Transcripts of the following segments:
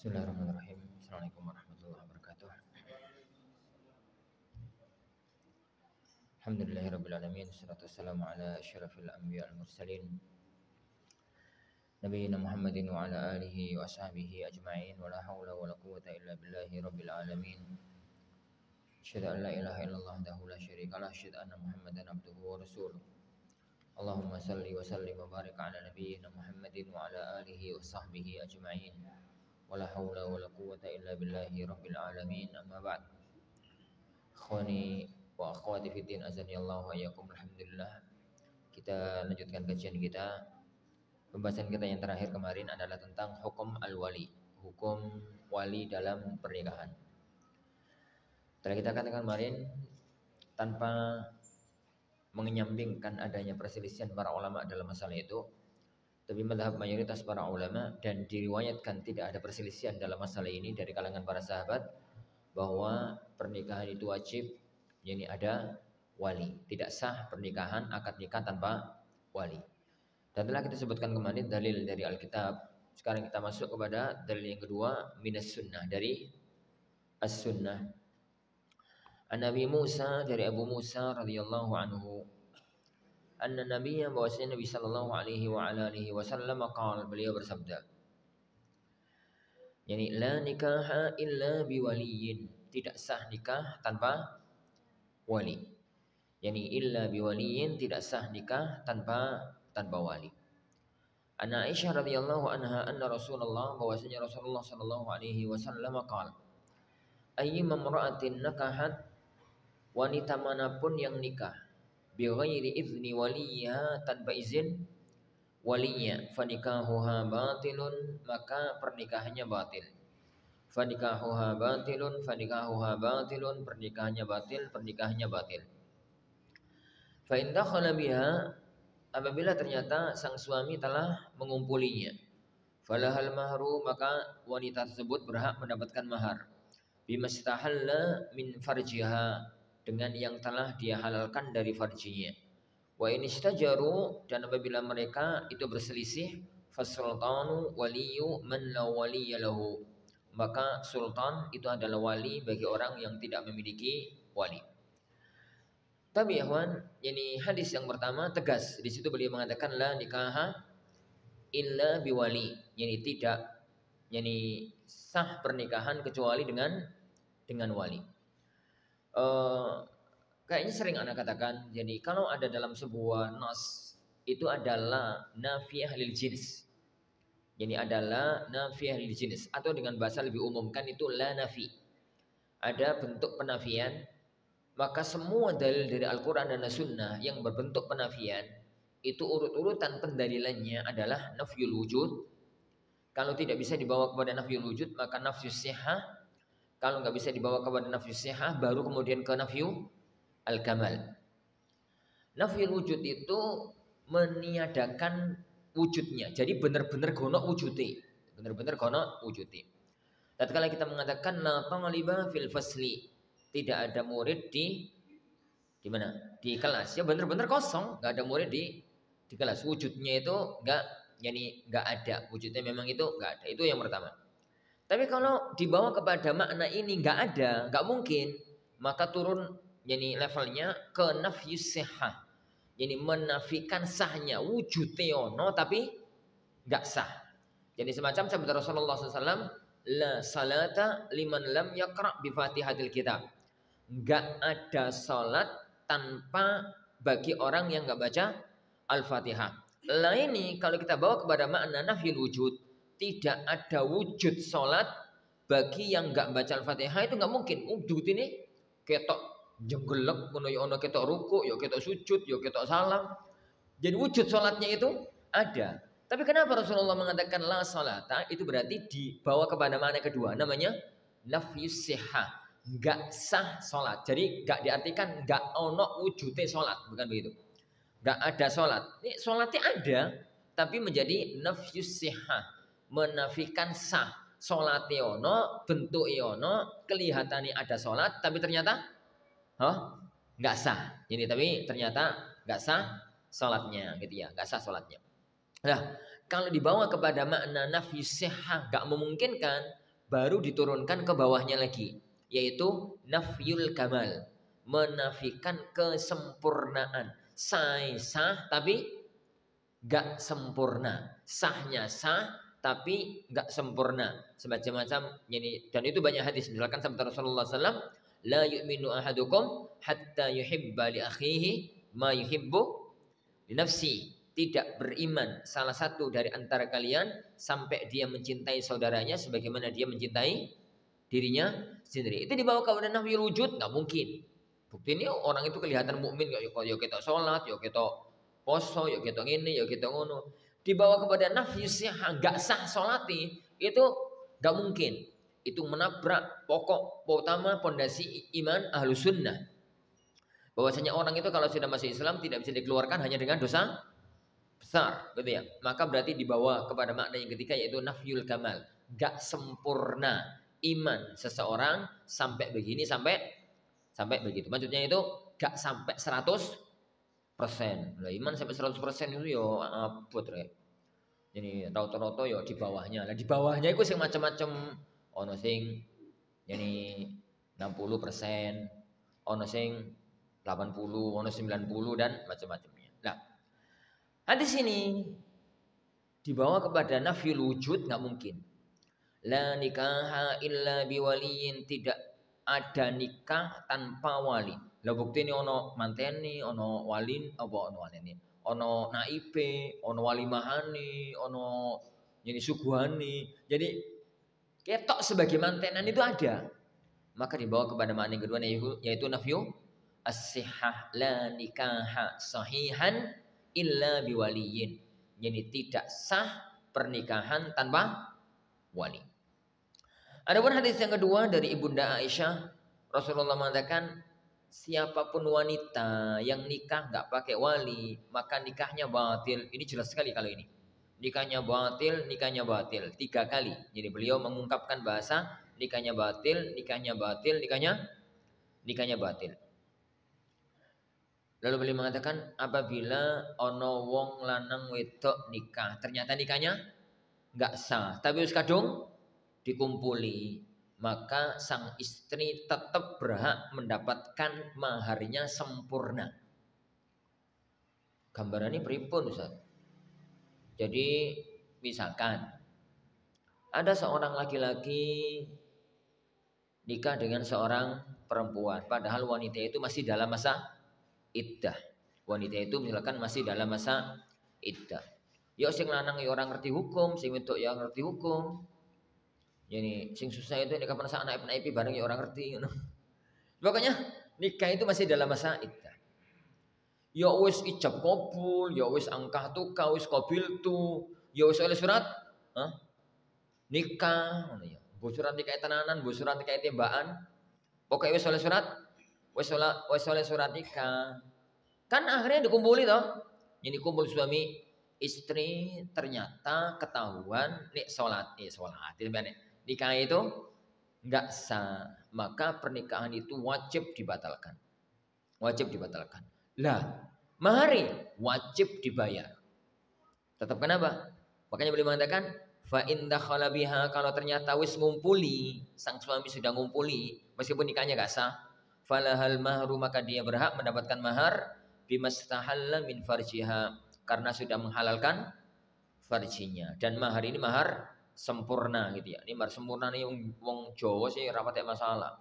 Bismillahirrahmanirrahim. Assalamualaikum warahmatullahi wabarakatuh. Alhamdulillahirabbil alamin. Wassalatu wassalamu ala asyrafil anbiya wal mursalin nabiyina Muhammadin wa ala alihi wa sahbihi ajma'in. Wa la haula wa la quwwata illa billahi rabbil alamin. Asyhadu an la ilaha illallah wahdahu la syarikalah, asyhadu anna Muhammadan abduhu wa rasuluh. Allahumma salli wa sallim wa barik ala nabiyyina Muhammadin wa ala alihi wa sahbihi ajma'in. Wala haula wala quwwata illa billahi rabbil alamin. Amma ba'd. Ikhwani wa akhwati fiddin, azani Allah wa iyyakum. Alhamdulillah, kita lanjutkan kajian kita. Pembahasan kita yang terakhir kemarin adalah tentang hukum al-wali, hukum wali dalam pernikahan. Telah kita katakan kemarin, tanpa menyampingkan adanya perselisihan para ulama dalam masalah itu, tapi mazhab mayoritas para ulama dan diriwayatkan tidak ada perselisihan dalam masalah ini dari kalangan para sahabat, bahwa pernikahan itu wajib, yakni ada wali. Tidak sah pernikahan akad nikah tanpa wali. Dan telah kita sebutkan kemarin dalil dari Alkitab. Sekarang kita masuk kepada dalil yang kedua, minas sunnah, dari as-sunnah. An Nabi Musa, dari Abu Musa radhiyallahu anhu, anna nabiyya, bahwasanya Nabi sallallahu alaihi wa ala alihi wasallam qala, beliau bersabda, yani la nikaha illa biwaliyin, tidak sah nikah tanpa wali. Yani illa biwaliyin, tidak sah nikah tanpa wali. Anna Aisyah radhiyallahu anha anna Rasulullah, bahwasanya Rasulullah sallallahu alaihi wasallam qala, ayyuma imra'atin nakahat, wanita manapun yang nikah bi ghairi izni waliha, tanpa izin walinya, fanikahuha batilun, maka pernikahannya batil. Fanikahuha batilun, fanikahuha batilun, pernikahannya batil, pernikahannya batil. Fa in dakhala biha, apabila ternyata sang suami telah mengumpulinya, falahal mahru, maka wanita tersebut berhak mendapatkan mahar, bimastahalla min farjiha, dengan yang telah dia halalkan dari farjinya. Wa in istajaru, dan apabila mereka itu berselisih, fasultanu waliyu man la waliya lahu, maka sultan itu adalah wali bagi orang yang tidak memiliki wali. Tapi ya kawan, ini hadis yang pertama tegas. Di situ beliau mengatakan la nikaha illa biwali, yani tidak, yani sah pernikahan kecuali dengan wali. Kayaknya sering anak katakan, jadi kalau ada dalam sebuah nas itu adalah nafiyah lil jins, jadi adalah nafiyah lil jins, atau dengan bahasa lebih umum kan itu la nafi, ada bentuk penafian, maka semua dalil dari Al-Quran dan As-Sunnah yang berbentuk penafian itu urut-urutan pendalilannya adalah nafyul wujud. Kalau tidak bisa dibawa kepada nafyul wujud, maka nafyus sihah. Kalau nggak bisa dibawa kepada nafyus sihah, baru kemudian ke nafyu al-kamal. Nafyul wujud itu meniadakan wujudnya, jadi benar-benar gonok wujudi, benar-benar gonok wujudi. Tatkala kita mengatakan la taliba fil fasli, tidak ada murid di mana? Di kelas, ya benar-benar kosong, nggak ada murid di kelas. Wujudnya itu nggak ada, wujudnya memang itu nggak ada. Itu yang pertama. Tapi kalau dibawa kepada makna ini nggak ada, nggak mungkin, maka turun jadi levelnya ke nafyus sihah, jadi menafikan sahnya wujudnya ono tapi nggak sah. Jadi semacam sabda Rasulullah SAW, la salata liman lam yaqra bi fatihatil kitab, nggak ada salat tanpa bagi orang yang nggak baca al-fatihah. Lah ini kalau kita bawa kepada makna nafyul wujud, tidak ada wujud salat bagi yang nggak baca al-fatihah, itu nggak mungkin. Wujud ini ketok jenggelek, ono ketok ruku, yo ketok sujud, yo ketok salam. Jadi wujud salatnya itu ada. Tapi kenapa Rasulullah mengatakan la salata? Itu berarti dibawa kepada makna kedua, namanya nafyus sihah, nggak sah salat. Jadi nggak diartikan nggak ono wujudnya salat, bukan begitu. Nggak ada salat. Ini salatnya ada, tapi menjadi nafyus sihah, menafikan sah. Salatnya ono, bentuknya ono, kelihatannya ada salat, tapi ternyata nggak sah. Jadi tapi ternyata nggak sah salatnya, gitu ya, nggak sah salatnya. Nah, kalau dibawa kepada makna nafyus sihah, nggak memungkinkan, baru diturunkan ke bawahnya lagi, yaitu nafyul kamal, menafikan kesempurnaan. Sah tapi gak sempurna, sahnya sah tapi gak sempurna, semacam-macam ini. Dan itu banyak hadis, misalkan sabda Rasulullah SAW, la yu'minu ahadukum hatta yuhibba li akhihi ma yuhibbu li nafsi. Tidak beriman salah satu dari antara kalian sampai dia mencintai saudaranya sebagaimana dia mencintai dirinya sendiri. Itu dibawa kepada nafyul wujud, nggak mungkin. Bukti ini orang itu kelihatan mukmin, ya kita sholat, ya kita poso, ya kita ngene, ya kita ngono. Dibawa kepada nafyus sah, nggak sah sholati, itu nggak mungkin. Itu menabrak pokok utama pondasi iman ahlu sunnah. Bahwasanya orang itu kalau sudah masuk Islam tidak bisa dikeluarkan hanya dengan dosa besar, gitu ya. Maka berarti dibawa kepada makna yang ketiga, yaitu nafyul kamal, gak sempurna iman seseorang sampai begini, sampai begitu. Maksudnya itu gak sampai 100%. Lah iman sampai 100% itu yo abot rek. Jadi rata-rata yo di bawahnya. Lah di bawahnya itu sing macam-macam. Ono sing yani 60%, ono sing 80, ono 90 dan macam-macamnya. Nah, hadis ini dibawa kepada nafyul wujud, nggak mungkin. La nikaha illa biwaliyin, tidak ada nikah tanpa wali. Lah bukti ini ono manteni, ono walin, apa ono walini, ono naibe, ono wali mahani, ono jadi suguhani. Jadi ketok sebagai mantenan itu ada. Maka dibawa kepada makna yang kedua, yaitu nafyu as-sihah, la nikaha sahihan illa biwaliyin. Jadi tidak sah pernikahan tanpa wali. Adapun hadis yang kedua dari Ibunda Aisyah, Rasulullah mengatakan siapapun wanita yang nikah nggak pakai wali, maka nikahnya batil. Ini jelas sekali kalau ini. Nikahnya batil, nikahnya batil 3 kali. Jadi beliau mengungkapkan bahasa nikahnya batil, nikahnya batil, nikahnya batil. Lalu beliau mengatakan apabila ono wong lanang wedok nikah, ternyata nikahnya nggak sah, tapi wis kadung dikumpuli, maka sang istri tetap berhak mendapatkan maharnya sempurna. Gambarannya pripun Ustaz? Jadi misalkan ada seorang laki-laki nikah dengan seorang perempuan, padahal wanita itu masih dalam masa iddah. Wanita itu misalkan masih dalam masa iddah. Ya sing lanang ya orang ngerti hukum, sing wedok ya ngerti hukum. Jadi sing susah itu nikah kapan sak anak-anak bareng ya orang ngerti ngono. Pokoknya nikah itu masih dalam masa iddah. Ya wis ijab kabul, ya wis angkah tukah, wis qabiltu, ya wis oleh surat nikah ngono ya. Mbok surat nikah tenanan, mbok surat nikah tembakan. Pokoke wis oleh surat, wis oleh surat nikah. Kan akhirnya dikumpuli toh. Jadi kumpul suami istri, ternyata ketahuan nek salat nikah itu enggak sah, maka pernikahan itu wajib dibatalkan. Wajib dibatalkan. Lah, mahari wajib dibayar. Tetap kenapa? Makanya beliau mengatakan fa in dakhala biha, kalau ternyata wis ngumpuli, sang suami sudah ngumpuli meskipun nikahnya enggak sah, falahal mahru, maka dia berhak mendapatkan mahar bimastahalla min farjiha, karena sudah menghalalkan farjinya. Dan mahar ini mahar sempurna gitu ya. Ini mahar sempurna nih wong Jawa sih ora patek masalah.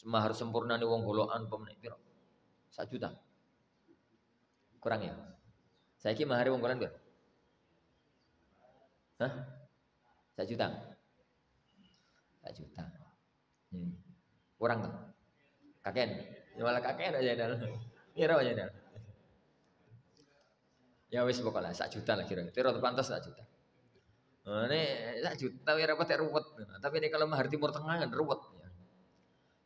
Mahar sempurna nih wong golokan pemenek piro? 1 juta. Kurang ya? Saiki mahar wong golokan piro? Hah? 1 juta. 1 juta. Kurang tuh. Kakean. Ya malah kakean aja dal. Piro aja dal. Ya wis pokoknya 1 juta lah kira-kira. Kira pantas 1 juta. Ini 1 juta ya rapat ruwet. Tapi ini kalau mahar Timur Tengah kan ruwet.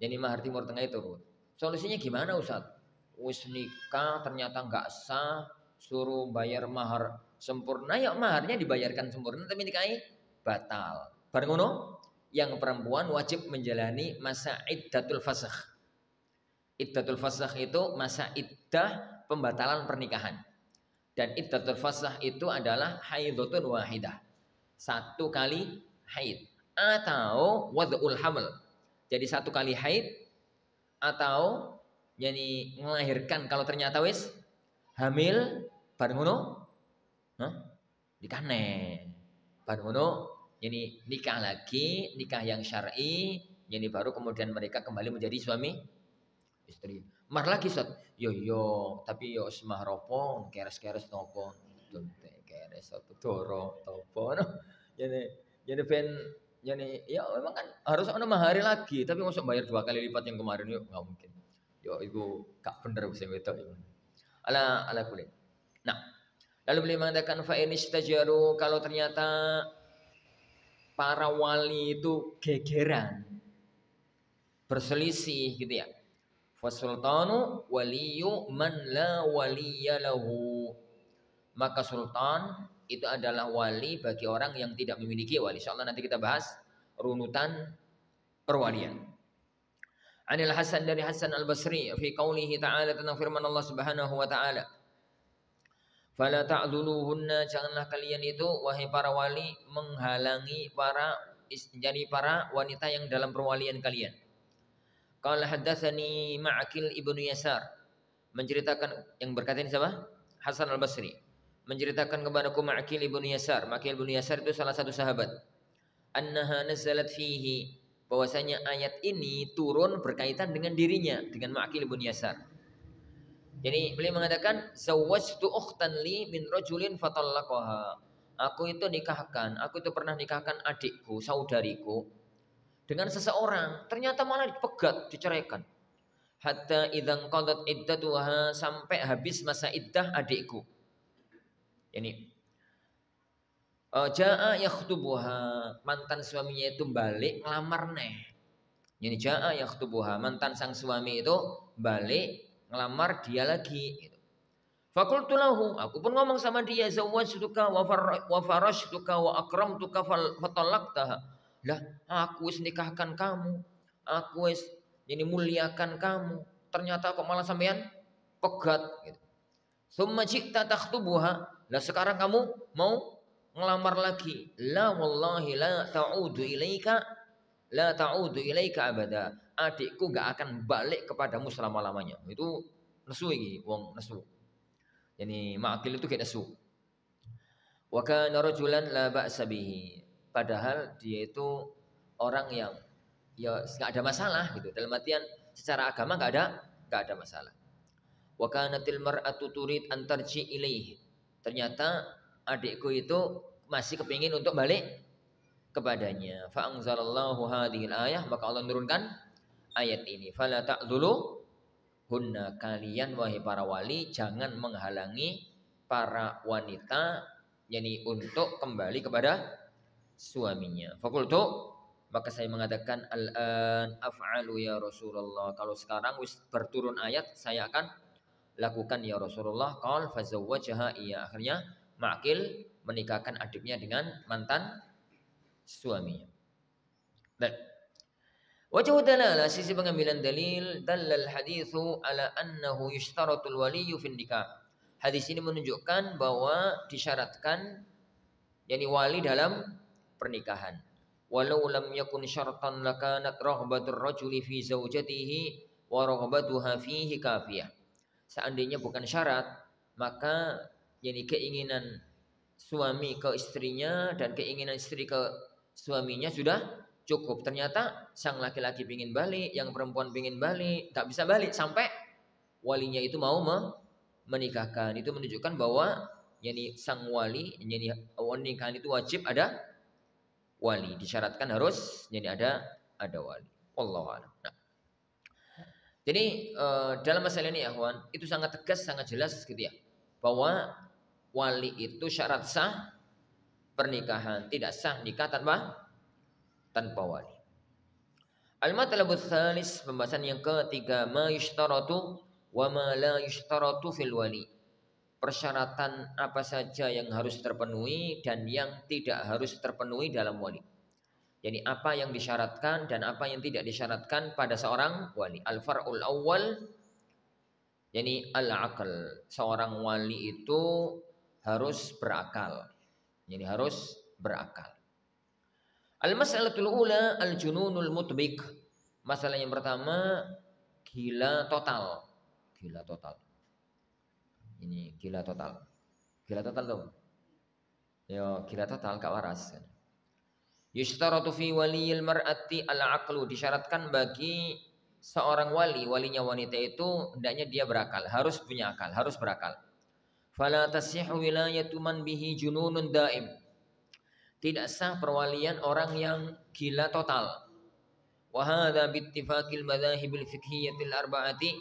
Jadi mahar Timur Tengah itu ruwet. Solusinya gimana Ustaz? Wis nikah ternyata nggak sah, suruh bayar mahar sempurna, ya maharnya dibayarkan sempurna tapi nikahi batal. Bareng ngono, yang perempuan wajib menjalani masa iddatul fasakh. Iddatul fasakh itu masa iddah pembatalan pernikahan. Dan iddatul fasakh itu adalah haidhatun wahidah. 1 kali haid. atau wad'ul haml. Jadi 1 kali haid atau yani melahirkan kalau ternyata wis hamil bar ngono nikahne. Bar ngono yani nikah lagi, nikah yang syar'i, yani baru kemudian mereka kembali menjadi suami istri. Mar lagi Ustaz. Yo, tapi yo semah ropo, keres-keres nopo. Keres satu doro topo no. Jadi ben yani ya memang kan harus ada mahari lagi, tapi masuk bayar 2 kali lipat yang kemarin yuk nggak mungkin. Yo itu gak bener sing wedok itu. Ala kulit. Nah, lalu beliau mengatakan fa inistajaru, kalau ternyata para wali itu gegeran, berselisih gitu ya. Fasultanu waliyu man la waliyalahu. Maka sultan itu adalah wali bagi orang yang tidak memiliki wali. Insyaallah nanti kita bahas runutan perwalian. Anil Hasan, dari Hasan Al-Basri fi qaulihi ta'ala, tentang firman Allah Subhanahu wa taala. Fala ta'dhuluhunna, janganlah kalian itu wahai para wali menghalangi para wanita yang dalam perwalian kalian. Qala haddatsani Ma'qil ibnu Yasar, menceritakan, yang berkata ini siapa? Hasan Al-Basri. Menceritakan kepadaku Ma'qil ibnu Yasar. Ma'qil ibnu Yasar itu salah satu sahabat. Annaha nazalat fihi, bahwasanya ayat ini turun berkaitan dengan dirinya, dengan Ma'qil ibnu Yasar. Jadi beliau mengatakan zawwajtu ukhtan li min rajulin fatallaqaha. Aku itu pernah nikahkan adikku, saudariku dengan seseorang, ternyata malah dipegat, diceraikan. Hatta idzan qadat iddatuha, sampai habis masa iddah adikku. Yani jaa yakhtubuha, mantan suaminya itu balik ngelamar neh. Yani jaa yakhtubuha, mantan sang suami itu balik ngelamar dia lagi gitu. Fakultu lahu, aku pun ngomong sama dia, zawwajtuka wa farashtuka wa akramtuka fatallaqtaha. Lah, aku wis nikahkan kamu, aku wis jadi muliakan kamu, ternyata kok malah sampean pegat gitu. Summa ji'ta takhtubuha, lah sekarang kamu mau ngelamar lagi. La wallahi la ta'udu ilaika abada. Adikku gak akan balik kepadamu selama-lamanya. Itu nesu iki, wong nesu. Yani Ma'qil itu kayak nesu. Wa kana rajulan la ba'sa bihi. Padahal dia itu orang yang ya nggak ada masalah gitu. Dalam artian secara agama nggak ada masalah. Wa kanatil mar'atu turid an tarji ilaih. Ternyata adikku itu masih kepingin untuk balik kepadanya. Fa anzalallahu hadhil ayah, maka Allah menurunkan ayat ini. Fala ta'dzulu hunna, kalian wahai para wali jangan menghalangi para wanita yani untuk kembali kepada suaminya. Fakultu, maka saya mengatakan al-an af'alu ya Rasulullah, kalau sekarang wis berturun ayat saya akan lakukan ya Rasulullah. Qal fazawwajaha, iya, akhirnya Ma'qil menikahkan adiknya dengan mantan suaminya. Dan wajhu dalalah, sisi pengambilan dalil, dalal haditsu ala annahu yushtaratul waliyyu fin nikah. Hadis ini menunjukkan bahwa disyaratkan yani wali dalam pernikahan. Walau lam yakun syartan lakanat raghbatur rajuli fi zaujatihi wa raghbatuha fihi kafiyah. Seandainya bukan syarat, maka yani keinginan suami ke istrinya dan keinginan istri ke suaminya sudah cukup. Ternyata sang laki-laki pingin balik, yang perempuan pingin balik, tak bisa balik sampai walinya itu mau menikahkan. Itu menunjukkan bahwa yani sang wali, yani nikahan itu wajib ada wali, disyaratkan harus jadi ada wali. Wallahu a'lam. Nah, jadi dalam masalah ini ya kawan, itu sangat tegas, sangat jelas gitu ya, bahwa wali itu syarat sah pernikahan, tidak sah nikah tanpa wali. Al-matlabut tsalis, pembahasan yang ketiga, ma yushtaratu wa ma la yushtaratu fil wali. Persyaratan apa saja yang harus terpenuhi dan yang tidak harus terpenuhi dalam wali. Jadi apa yang disyaratkan dan apa yang tidak disyaratkan pada seorang wali. Al-far'ul awwal, jadi al-aql. Seorang wali itu harus berakal. Jadi harus berakal. Al-mas'alatul ula al-jununul mutbik. Masalah yang pertama gila total. Gila total. Ini gila total. Gila total tuh. Ya, gila total gak waras. Yushtaratu fi waliyil mar'ati al-aqlu, disyaratkan bagi seorang walinya wanita itu hendaknya dia berakal, harus punya akal, harus berakal. Fala tasihhu wilayatu man bihi jununun daim. Tidak sah perwalian orang yang gila total. Wa hadza bittifaqil madzahibil fiqhiyatil arba'ati,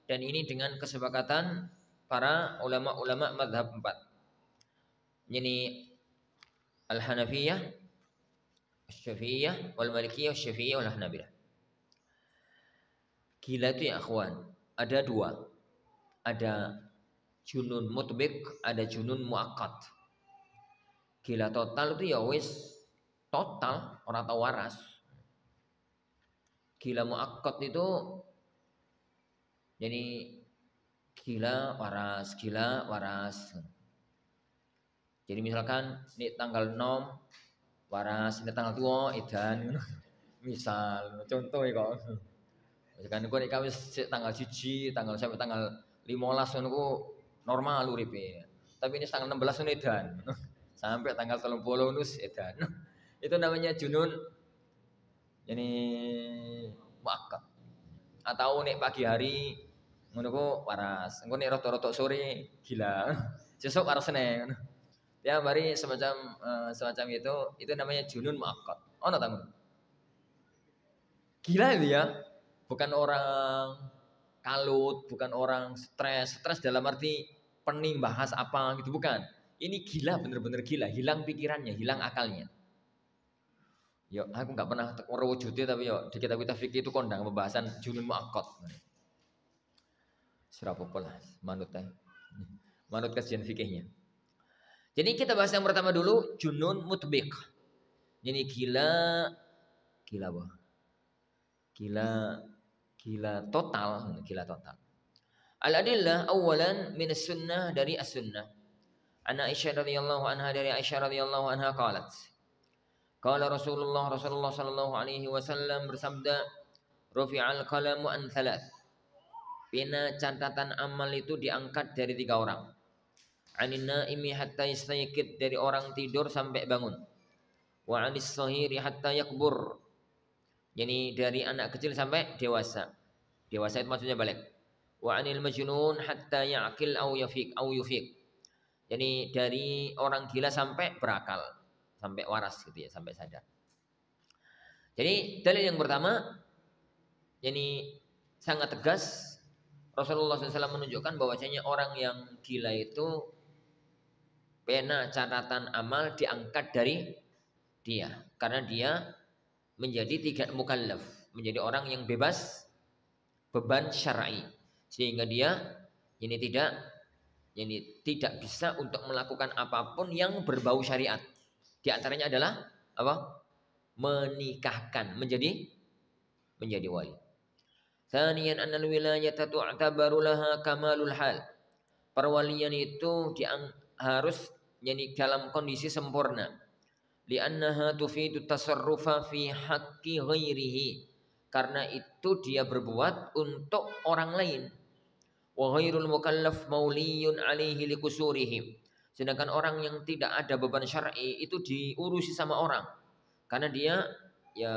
dan ini dengan kesepakatan para ulama-ulama mazhab 4. Ini Al-Hanafiyah, Syafi'iyah, wal Malikiyah, Syafi'iyah, wal Hanabilah. Gila itu ya akhwan, ada dua. Ada junun mutbik, ada junun muakkad. Gila total itu ya wis total, orang tahu waras. Gila muakkad itu jadi gila waras, gila waras. Jadi misalkan ini tanggal 6 waras, ini tanggal 2 edan. Misal contoh ya kok. Misalkan gue nek wis tanggal 1, tanggal sampai tanggal 15 ngono normal uripe. Tapi ini tanggal 16 ngono edan. Sampai tanggal 30 nus edan. Itu namanya junun. Ini muakkad. Atau nek pagi hari ngono ku waras. Engko nek rada-rada sore gila. Sesuk waras seneng. Ya mari semacam itu namanya junun muakkad. Ono ta ngono? Gila itu ya. Bukan orang kalut, bukan orang stres dalam arti pening bahas apa gitu, bukan. Ini gila, bener-bener gila, hilang pikirannya, hilang akalnya. Yo, aku nggak pernah wujudnya, tapi yo di kitab fikih itu kondang pembahasan junun muakkad. Serapopo lah, manut kajian fikihnya. Jadi kita bahas yang pertama dulu, junun mutbik. Jadi gila apa? Gila total. Al-adillah awalan min as-sunnah, dari as-sunnah. An Aisyah radhiyallahu anha, dari Aisyah radhiyallahu anha qalat. Qala Rasulullah sallallahu alaihi wasallam bersabda, rufi'al qalamu an thalath. Pena catatan amal itu diangkat dari 3 orang. Anin naimi hatta yastayqid, dari orang tidur sampai bangun. Wa anis sahiri hatta yakbur. Jadi dari anak kecil sampai dewasa. Dewasa itu maksudnya balik. Wa anil majnun hatta ya'qil au yufiq. Jadi dari orang gila sampai berakal, sampai waras gitu ya, sampai sadar. Jadi dalil yang pertama, jadi sangat tegas Rasulullah SAW menunjukkan bahwasanya orang yang gila itu pena catatan amal diangkat dari dia, karena dia menjadi tidak mukallaf, menjadi orang yang bebas beban syar'i, sehingga dia ini tidak bisa untuk melakukan apapun yang berbau syariat. Di antaranya adalah apa? Menikahkan, menjadi wali. Tsaniyan annal wilayata tu'tabaru laha kamalul hal. Perwalian itu harus jadi dalam kondisi sempurna. Li'annaha tufidu tasarrufa fi haqqi ghairihi, karena itu dia berbuat untuk orang lain. Wa ghairul mukallaf mauliyun alaihi likusurihi, sedangkan orang yang tidak ada beban syar'i itu diurusi sama orang karena dia ya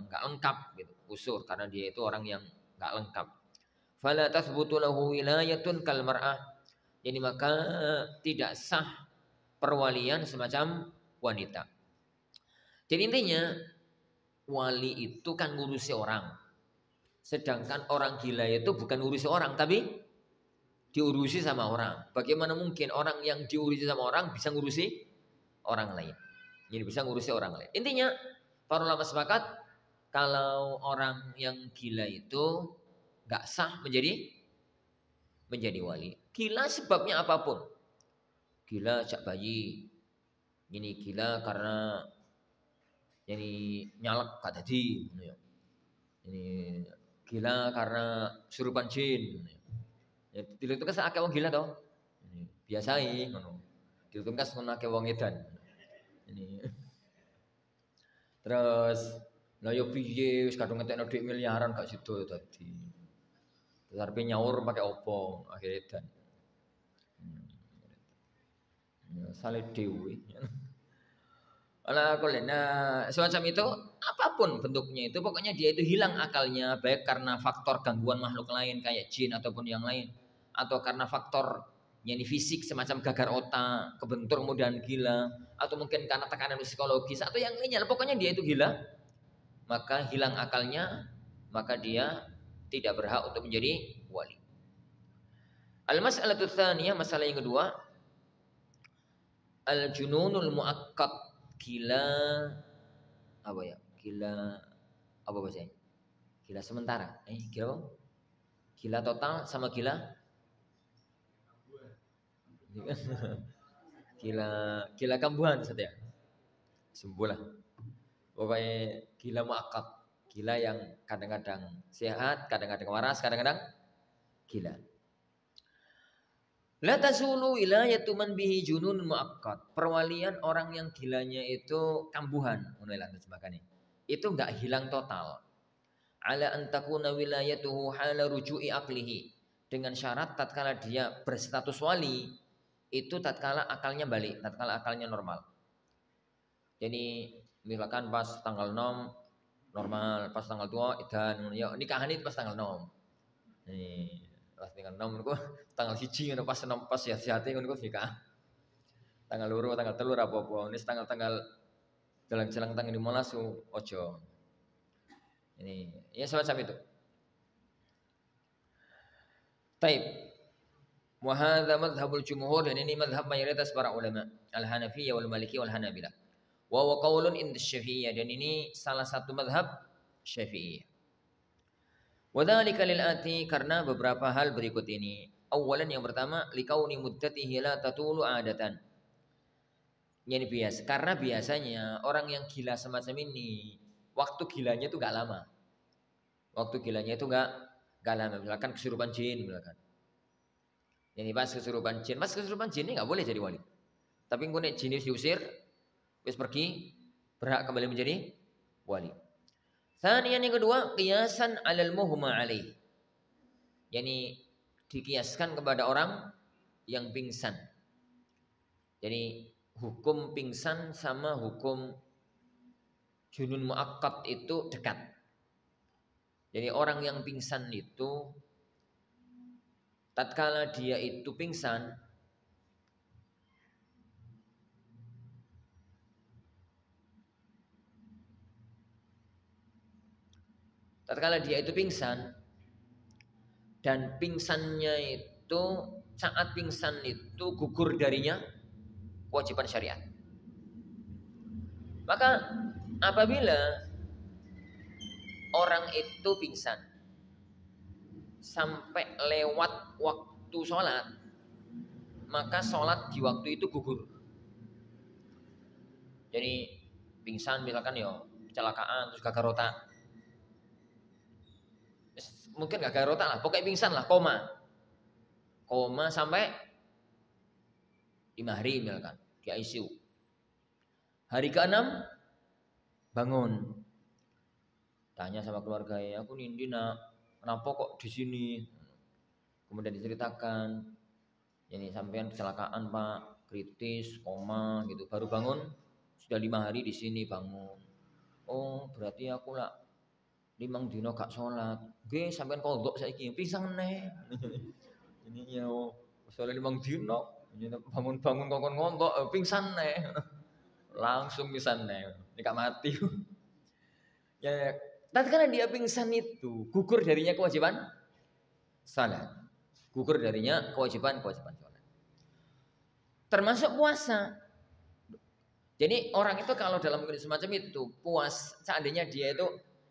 enggak lengkap gitu, kusur karena dia itu orang yang enggak lengkap. Fala tathbutu lahu wilayatun kal mar'ah, jadi maka tidak sah perwalian semacam wanita. Jadi intinya wali itu kan ngurusi orang. Sedangkan orang gila itu bukan ngurusi orang, tapi diurusi sama orang. Bagaimana mungkin orang yang diurusi sama orang bisa ngurusi orang lain? Jadi bisa ngurusi orang lain. Intinya para ulama sepakat kalau orang yang gila itu gak sah menjadi wali. Gila sebabnya apapun. Gila sejak bayi. Ini gila karena ini nyalek gak tadi, ini gila karena surupan jin. Ya, dulu itu kan akeh wong gila toh. Ini biasai ngono. Dulu kan ngono akeh wong edan. Ini. Terus lah yo piye wis kadung ngetekno dhuwit miliaran gak sido dadi. Terus arepe nyaur pakai opo akhirnya dan. Ya sale dhewe. Nah, semacam itu apapun bentuknya itu pokoknya dia itu hilang akalnya baik karena faktor gangguan makhluk lain kayak jin ataupun yang lain atau karena faktor yakni fisik semacam gagar otak, kebentur kemudian gila atau mungkin karena tekanan psikologis atau yang lainnya pokoknya dia itu gila maka hilang akalnya maka dia tidak berhak untuk menjadi wali. Al-mas'alatu tsaniyah masalah yang kedua al-jununul muakkad gila apa ya? Gila apa bahasanya? Gila sementara. Gila apa? Gila total sama gila gila kambuhan saja. Sembuhlah. Pokoknya gila muakkad. Gila yang kadang-kadang sehat, kadang-kadang waras, kadang-kadang gila. La tasulu wilayatu man bihi junun muakkad. Perwalian orang yang gilanya itu kambuhan, ngono lah terjemahane. Itu enggak hilang total. Ala an takuna wilayatuhu hala ruju'i aqlihi. Dengan syarat tatkala dia berstatus wali, itu tatkala akalnya balik, tatkala akalnya normal. Jadi misalkan pas tanggal 6 normal, pas tanggal 2 edan, ya nikahan itu pas tanggal 6. Nih pas tanggal 6 niku tanggal 1 ngono pas sehat-sehate ngono niku nikah. Tanggal 2, tanggal 3 ora apa-apa. Nis tanggal jelang-jelang tanggal 15 ojo. Ini ya semacam itu. Taib. Wa hadza madhhabul jumhur dan ini madhab mayoritas para ulama Al-Hanafiyyah wal Malikiyah wal Hanabilah. Wa wa qaulun inda Syafi'iyah dan ini salah satu madhab Syafi'iyah. Wadzalika lil ati karena beberapa hal berikut ini. Awalan yang pertama likauni muddatihi la tatulu adatan. Ini biasa karena biasanya orang yang gila semacam ini waktu gilanya itu enggak lama. Waktu gilanya itu enggak lama. Misalkan kesurupan jin misalkan. Jadi pas kesurupan jin ini enggak boleh jadi wali. Tapi engko nek jin diusir wis pergi berhak kembali menjadi wali. Thaniyan yang kedua qiyasan 'alal muhma 'alaih. Yani dikiaskan kepada orang yang pingsan. Jadi hukum pingsan sama hukum junun muakkad itu dekat. Jadi orang yang pingsan itu tatkala dia itu pingsan dan pingsannya itu saat pingsan itu gugur darinya kewajiban syariat. Maka apabila orang itu pingsan sampai lewat waktu sholat, maka sholat di waktu itu gugur. Jadi pingsan misalkan kecelakaan terus gagal otak. Mungkin gagal otak lah, pokoknya pingsan lah, koma sampai 5 hari misalkan di ICU. Hari ke-6 bangun, tanya sama keluarganya, aku nindi nak, kenapa kok di sini? Kemudian diceritakan, ini sampean kecelakaan pak, kritis, koma gitu, baru bangun sudah 5 hari di sini bangun. Oh berarti aku lah 5 dino gak sholat. Nggih sampean kodok saiki pingsan neh. Ini ya soalnya 5 dino bangun-bangun kongkon ngontok pingsan neh. Langsung pingsan neh. Ini gak mati. Ya tatkala dia pingsan itu gugur darinya kewajiban salat. Gugur darinya kewajiban salat. Termasuk puasa. Jadi orang itu kalau dalam kondisi semacam itu seandainya dia itu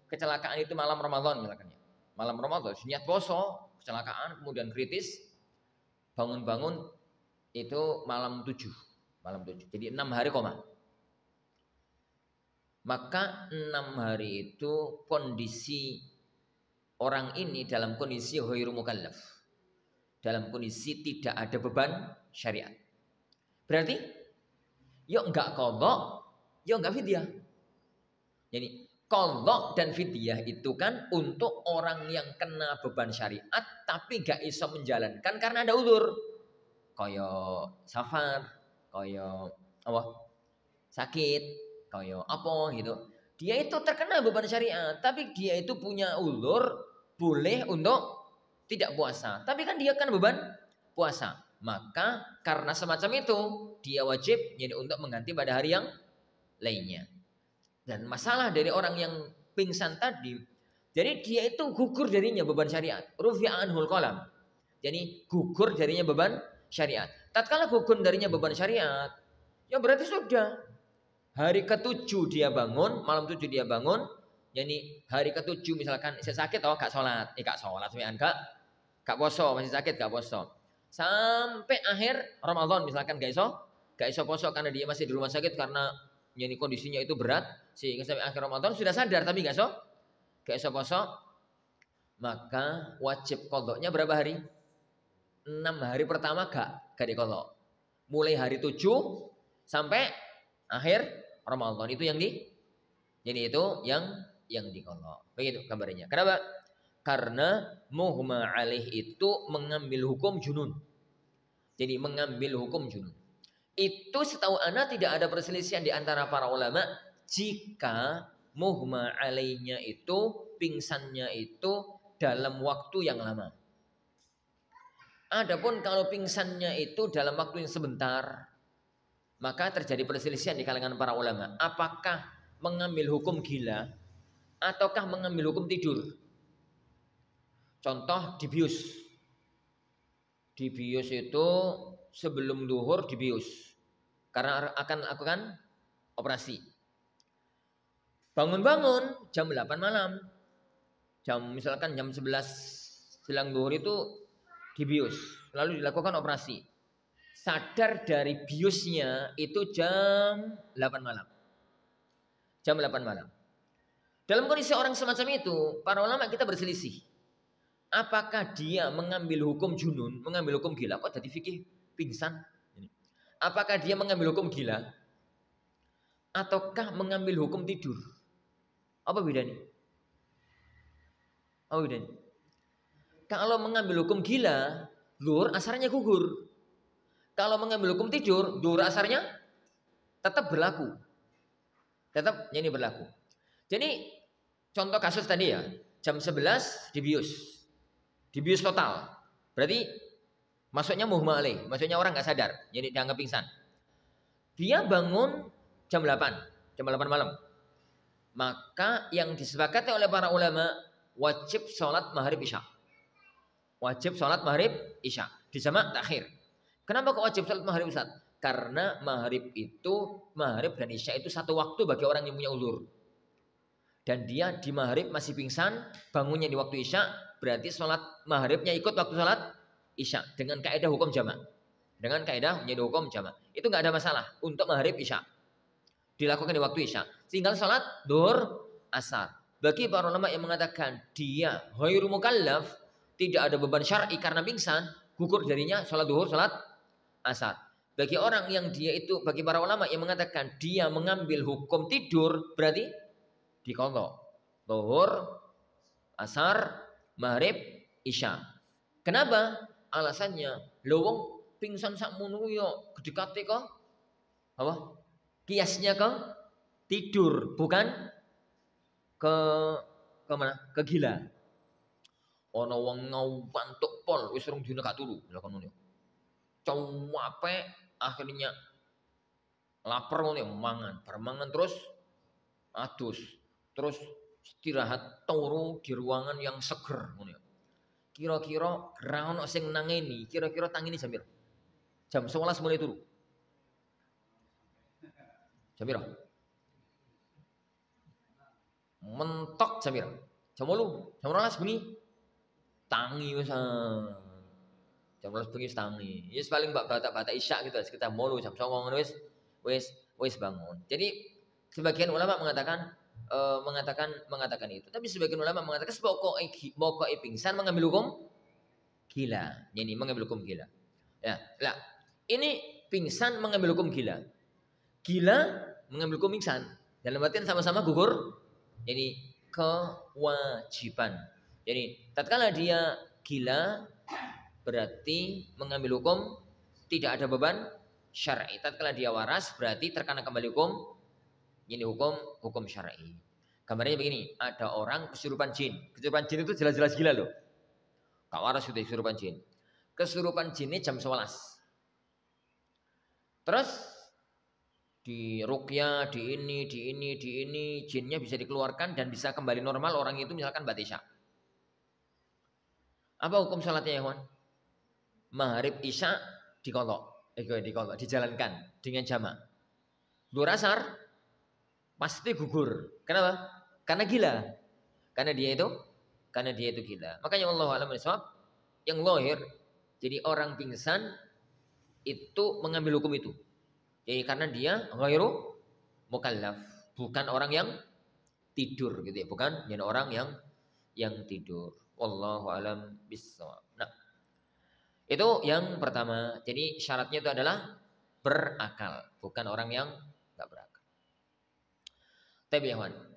kecelakaan itu malam Ramadan misalkan ya. Malam Ramadan niat poso, kecelakaan kemudian kritis, bangun-bangun itu malam 7. Jadi 6 hari koma. Maka 6 hari itu kondisi orang ini dalam kondisi ghairu mukallaf. Dalam kondisi tidak ada beban syariat. Berarti enggak qadha, enggak fidyah. Jadi qadha dan fidyah itu kan untuk orang yang kena beban syariat tapi gak iso menjalankan karena ada uzur. Kaya safar, kaya apa? Sakit, kaya apa gitu. Dia itu terkena beban syariat, tapi dia itu punya uzur boleh untuk tidak puasa. Tapi kan dia kan beban puasa. Maka karena semacam itu, dia wajib jadi untuk mengganti pada hari yang lainnya. Dan masalah dari orang yang pingsan tadi, jadi dia itu gugur darinya beban syariat. Rufi'a anhul qalam. Jadi gugur darinya beban syariat. Tatkala gugur darinya beban syariat, ya berarti sudah. Hari ketujuh dia bangun, malam tujuh dia bangun. Jadi hari ketujuh misalkan saya sakit, gak sholat, gak sholat, gak poso, masih sakit gak poso. Sampai akhir Ramadan misalkan gak iso poso karena dia masih di rumah sakit karena jadi kondisinya itu berat, sehingga sampai akhir Ramadan sudah sadar tapi gak iso poso, maka wajib qadhanya berapa hari? 6 hari pertama gak diqadha. Mulai hari 7 sampai akhir Ramadan itu jadi itu yang diqadha. Begitu kabarnya. Kenapa? Karena muhma alaih itu mengambil hukum junun. Jadi mengambil hukum junun. Itu setahu ana tidak ada perselisihan di antara para ulama jika muhma alaihnya itu pingsannya itu dalam waktu yang lama. Adapun kalau pingsannya itu dalam waktu yang sebentar, maka terjadi perselisihan di kalangan para ulama. Apakah mengambil hukum gila ataukah mengambil hukum tidur? Contoh dibius. Dibius itu sebelum duhur dibius. Karena akan lakukan operasi. Bangun-bangun jam 8 malam. Misalkan jam 11 jelang duhur itu dibius. Lalu dilakukan operasi. Sadar dari biusnya itu jam 8 malam. Jam 8 malam. Dalam kondisi orang semacam itu, para ulama kita berselisih. Apakah dia mengambil hukum junun, mengambil hukum gila? Kok tadi fikih pingsan? Apakah dia mengambil hukum gila? Ataukah mengambil hukum tidur? Apa bedanya? Apa bedanya? Kalau mengambil hukum gila, zuhur asarnya gugur. Kalau mengambil hukum tidur, zuhur asarnya tetap berlaku. Tetap ini berlaku. Jadi contoh kasus tadi ya, jam 11 dibius. Dibius total. Berarti masuknya muhma alaih, maksudnya orang nggak sadar, jadi dianggap pingsan. Dia bangun jam 8 malam. Maka yang disepakati oleh para ulama wajib sholat maghrib isya. Wajib sholat maghrib isya di jamak takhir. Kenapa kok wajib sholat maghrib isya? Karena maghrib dan isya itu satu waktu bagi orang yang punya uzur. Dan dia di maghrib masih pingsan, bangunnya di waktu isya, berarti sholat maghribnya ikut waktu sholat isya dengan kaidah hukum jamak. Dengan kaidah menjadi hukum jamak. Itu nggak ada masalah untuk maghrib isya. Dilakukan di waktu isya. Tinggal sholat duhur asar. Bagi para ulama yang mengatakan dia ghairu mukallaf, tidak ada beban syar'i karena pingsan, gugur darinya sholat duhur, sholat asar. Bagi orang yang bagi para ulama yang mengatakan dia mengambil hukum tidur, berarti diqadha. Duhur, asar, maghrib, isya. Kenapa? Alasannya, lho wong pingsan sakmono yo kedekate kok apa? Kiasnya ke tidur, bukan ke mana? Ke gila. Ana wong ngantuk pol wis rong dina gak turu, lha kono. Capek akhirnya lapar ngono ya mangan, bermangan terus adus. Terus istirahat turu di ruangan yang seger ngono ya. Kira-kira ra ono sing nangeni, kira-kira tangini jam piro? Jam 11 mulai turu. Jam piro? Mentok jam piro? Jam 8, jam 12 bengi. Tangi wis. Jam 12 bengi tangi. Ya paling batak-batak isya gitu sekitar 8 jam 9 ngono wis bangun. Jadi sebagian ulama mengatakan itu. Tapi sebagian ulama mengatakan pokoknya pingsan mengambil hukum gila. Ini mengambil hukum gila. Ya, lah. Ini pingsan mengambil hukum gila. Gila mengambil hukum pingsan. Dalam artian sama-sama gugur. Jadi kewajiban. Jadi tatkala dia gila berarti mengambil hukum tidak ada beban syar'i. Tatkala dia waras berarti terkena kembali hukum. Ini hukum syar'i. Gambarnya begini, ada orang kesurupan jin. Kesurupan jin itu jelas-jelas gila loh. Kak waras sudah kesurupan jin. Kesurupan jinnya jam 11. Terus di ruqyah, di ini, jinnya bisa dikeluarkan dan bisa kembali normal orang itu misalkan batisya. Apa hukum salatnya ya kawan? Maghrib isya dikolok, dijalankan dengan jamak. Zuhur asar pasti gugur. Kenapa? Karena gila. Karena dia itu gila. Makanya Allah a'lam bishawab, yang lahir jadi orang pingsan itu mengambil hukum itu. Jadi karena dia ghairu mukallaf, bukan orang yang tidur gitu ya, bukan jadi orang yang tidur. Wallahu a'lam bishawab. Nah, itu yang pertama. Jadi syaratnya itu adalah berakal, bukan orang yang enggak berakal. Tapi ya,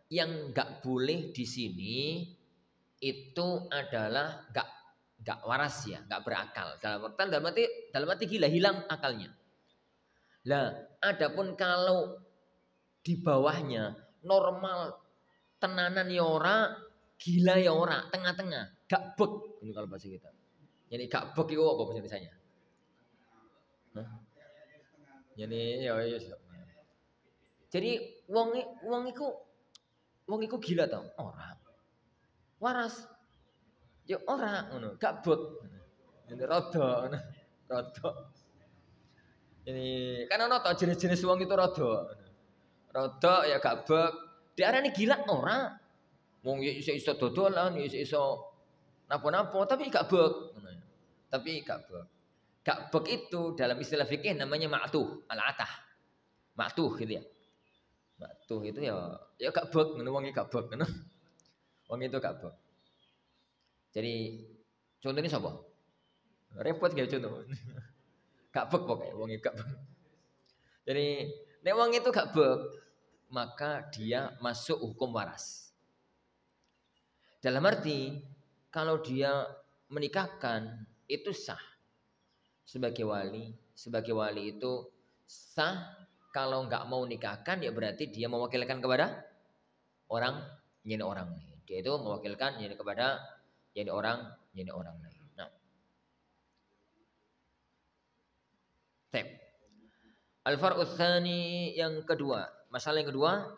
yang enggak boleh di sini itu adalah enggak waras ya, enggak berakal. Dalam arti gila, hilang akalnya. Lah, adapun kalau di bawahnya normal, tenanan ya ora, gila ya ora, tengah-tengah, gak bek. Ini kalau bahasa kita. Jadi gak bek itu apa bahasa Indonesianya? Jadi ya. Jadi wong iku gila tau? Ora. Waras. Ya ora ngono, gak bek. Ini rada. Ini kan ono to jenis-jenis wong itu rada. Rada ya gak bek. Diarani gila ora. Wong ya iso dodolan, ya iso napa-napa tapi gak bek. Tapi gak bek. Gak bek itu dalam istilah fikih namanya ma'tuh, al-atah. Ma'tuh gitu ya. Ma'tuh itu ya gak bek, ngono wong gak bek ngono. Wong itu gak bek. Jadi contohnya sapa? Repot gak contoh. Gak bek pokoknya wong gak bek. Jadi nek wong itu gak bek, maka dia masuk hukum waras. Dalam arti kalau dia menikahkan itu sah sebagai wali. Sebagai wali itu sah. Kalau nggak mau nikahkan ya berarti dia mewakilkan kepada orang lain. Dia itu mewakilkan kepada orang lain. Nah, al-far'u tsani yang kedua, masalah yang kedua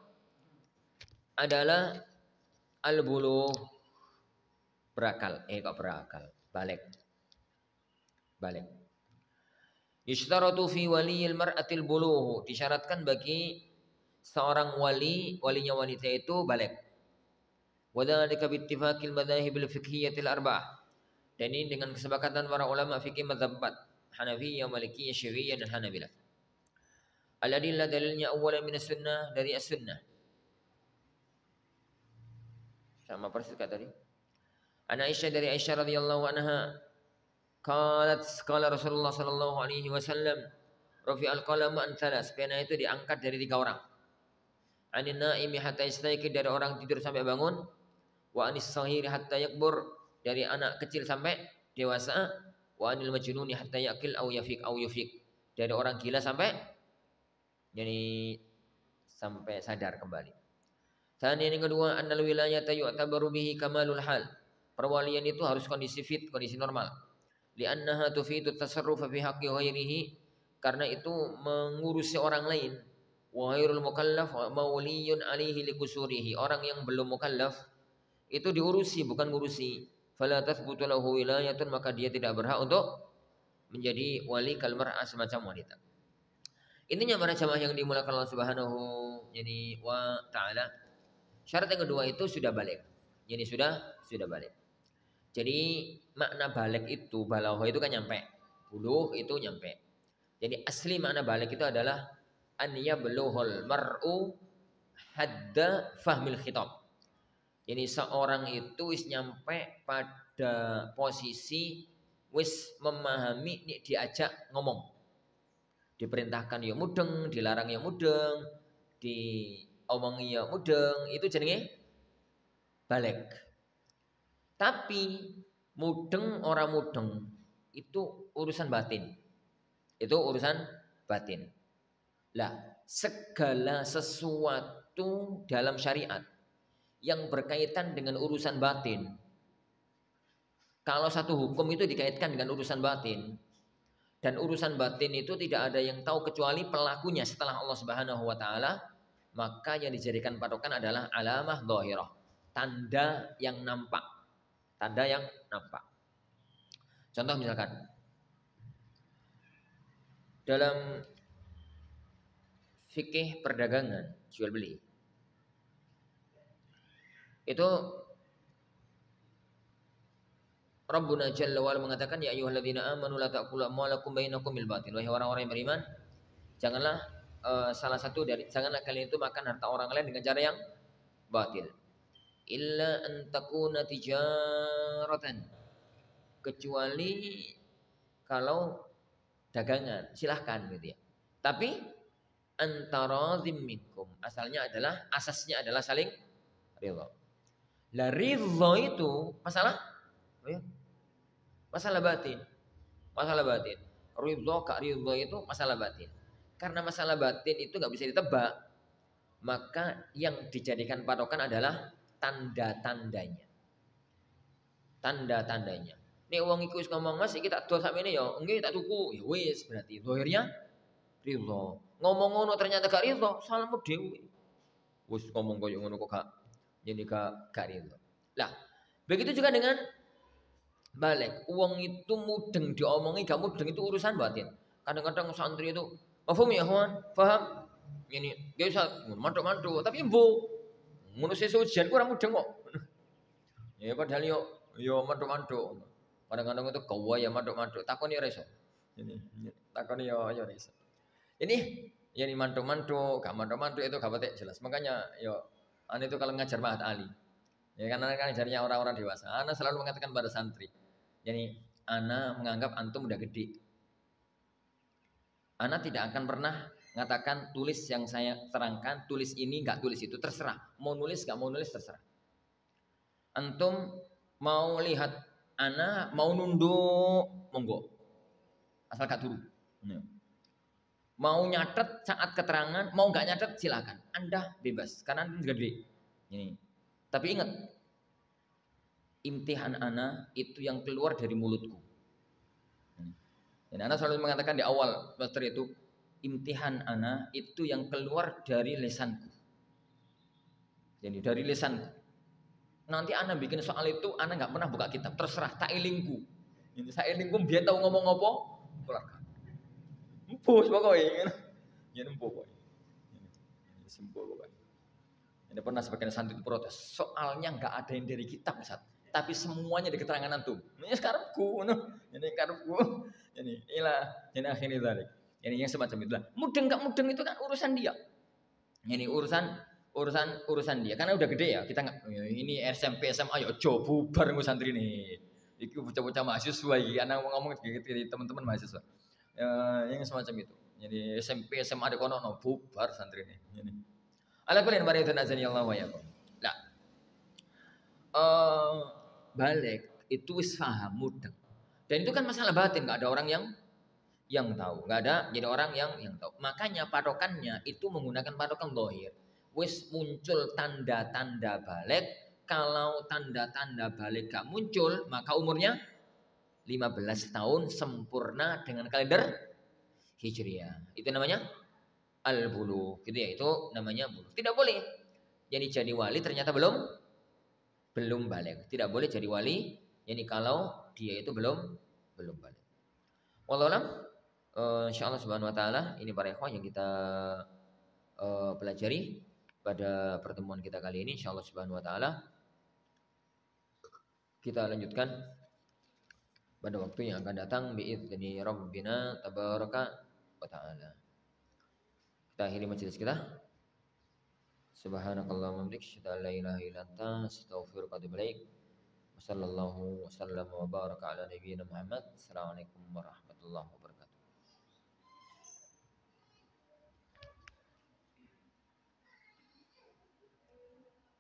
adalah al-bulugh, berakal. Balik. Yushtaratu fi waliyil mar'atil bulugh, disyaratkan bagi seorang walinya wanita itu balik. Wa dzalika bi ittifaqil madzahibil fiqhiyatil arba'ah. Dan ini dengan kesepakatan para ulama fikih mazhab 4, Hanafiyah, Malikiyah, Syafi'iyah dan Hanabilah. Al-adillah, dalilnya awalan min as-sunnah, dari as-sunnah. Sama persis kata tadi. An Aisyah, dari Aisyah radhiyallahu anha, qala Rasulullah sallallahu alaihi wasallam, rafi'al qalam an thalas, pena itu diangkat dari 3 orang. Anin naimi hatta yastayqi, dari orang tidur sampai bangun. Wa anis sahiri hatta yakbur, dari anak kecil sampai dewasa. Wa anil majnuni hatta yaqil au yufik, dari orang gila sampai sadar kembali. Dan yang kedua, annal wilayata yu'tabaru bihi kamalul hal, perwalian itu harus kondisi fit, kondisi normal. Li'annaha tufidu tasarrufa fi haqqi ghairihi, karena itu mengurusi orang lain. Wa ghairul mukallaf mawliyun alaihi likusurihi, orang yang belum mukallaf itu diurusi bukan ngurusi. Fala tathbutu lahu wilayatun, maka dia tidak berhak untuk menjadi wali kal mar'ah, semacam wanita. Intinya para jamaah yang dimulakan Allah Subhanahu wa taala, syarat yang kedua itu sudah balik. Jadi sudah balik. Jadi makna balik itu, balagha itu kan nyampe. Buluh itu nyampe. Jadi asli makna balik itu adalah an yablughul mar'u hadda fahmil khitab. Jadi seorang itu wis nyampe pada posisi wis memahami, diajak ngomong. Diperintahkan ya mudeng, dilarang ya mudeng, omongi ya mudeng, itu jenenge balik. Tapi mudeng orang mudeng itu urusan batin. Itu urusan batin. Lah, segala sesuatu dalam syariat yang berkaitan dengan urusan batin. Kalau satu hukum itu dikaitkan dengan urusan batin, dan urusan batin itu tidak ada yang tahu kecuali pelakunya setelah Allah Subhanahu wa taala, maka yang dijadikan patokan adalah alamah dhahirah, tanda yang nampak. Tanda yang nampak. Contoh misalkan dalam fikih perdagangan jual beli itu Rabbuna Jalla wa'ala mengatakan ya ayyuhalladzina amanu la ta'kulu amwalakum bainakum bil batil. Wahai orang-orang yang beriman, janganlah janganlah kalian itu makan harta orang lain dengan cara yang batil. Illa an takuna tijaratan, kecuali kalau dagangan silahkan gitu ya. Tapi antara minkum, asasnya adalah saling ridha. Lah ridha itu masalah batin. Masalah batin. Ridha gak ridha itu masalah batin. Karena masalah batin itu gak bisa ditebak, maka yang dijadikan patokan adalah tanda-tandanya. Tanda-tandanya. Nek wong iku wis ngomong Mas iki tak dol sakmene ya, nggih tak tuku. Ya wis berarti zahirnya ridha. Ngomong ngono ternyata gak ridha, salahmu dhewe. Wis ngomong koyo ngono kok gak ridha. Lah, begitu juga dengan balik. Uang itu mudeng diomongi gak mudeng itu urusan batin. Kadang-kadang santri itu, "Paham ya, kawan? Paham?" Ini gak usah mantuk-mantuk, tapi mbo ngono sesuk ujian kurang mudeng kok. Ya padahal yo mantuk-mantuk. Kadang-kadang itu gawa ya mantuk-mantuk, takoni ora iso. Ini takoni yo ora iso. Ini mantuk-mantuk, gak mantuk-mantuk itu gak patek jelas. Makanya ane itu kalau ngajar Mahat Ali. Ya karena kan ngajarnya orang-orang dewasa. Ana selalu mengatakan pada santri. Jadi ana menganggap antum udah gede. Ana tidak akan pernah mengatakan tulis yang saya terangkan, tulis ini enggak tulis itu, terserah. Mau nulis enggak mau nulis terserah. Antum mau lihat ana mau nunduk monggo. Asal gak turu. Mau nyatet saat keterangan, mau enggak nyatet silakan. Anda bebas karena Anda gede. Ini. Tapi ingat, imtihan ana itu yang keluar dari mulutku. Dan ana selalu mengatakan di awal semester itu, imtihan ana itu yang keluar dari lisanku. Jadi dari lisanku. Nanti ana bikin soal itu, ana nggak pernah buka kitab, terserah tak ilingku. Ini saya ilingku biar tahu ngomong apa, keluarkan. Empus pokoknya, ya empus pokoknya. Sembuh pokoknya. Ini pernah sebagian santri itu protes, soalnya nggak ada yang dari kitab Ustaz, tapi semuanya di keterangan antum. Ini karepku, ini karepku, ini akhirnya balik. Ini yang semacam itu lah. Mudeng nggak mudeng itu kan urusan dia. Ini urusan dia. Karena udah gede ya. Kita nggak. Ini SMP SMA ya coba bubar ngu santri nih. Iki bocah-bocah mahasiswa iki. Anak ngomong gitu teman-teman mahasiswa. Yang semacam itu. Jadi SMP SMA ada kono bubar santri nih. Ini. Ala kulin baridun azani Allah wa yakum. Lah. Balik itu wis paham mudeng. Dan itu kan masalah batin, enggak ada orang yang tahu, enggak ada jadi orang yang tahu. Makanya patokannya itu menggunakan patokan zahir. Wis muncul tanda-tanda balik. Kalau tanda-tanda balik gak muncul, maka umurnya 15 tahun sempurna dengan kalender Hijriah. Itu namanya al-bulugh, gitu ya. Itu namanya bulugh. Tidak boleh jadi wali ternyata belum balik. Tidak boleh jadi wali yani kalau dia itu belum balik. Wallahu a'lam. Insyaallah subhanahu wa taala ini para ikhwah yang kita pelajari pada pertemuan kita kali ini. Insyaallah subhanahu wa taala kita lanjutkan pada waktu yang akan datang biizni rabbina tabaraka wa taala. Kita akhiri majelis kita. Subhanakallahumma wa bihamdika la ilaha illa anta astaghfiruka wa atubu ilaik. Wassallallahu wasallam wa baraka ala nabiyyina Muhammad. Assalamualaikum warahmatullahi wabarakatuh.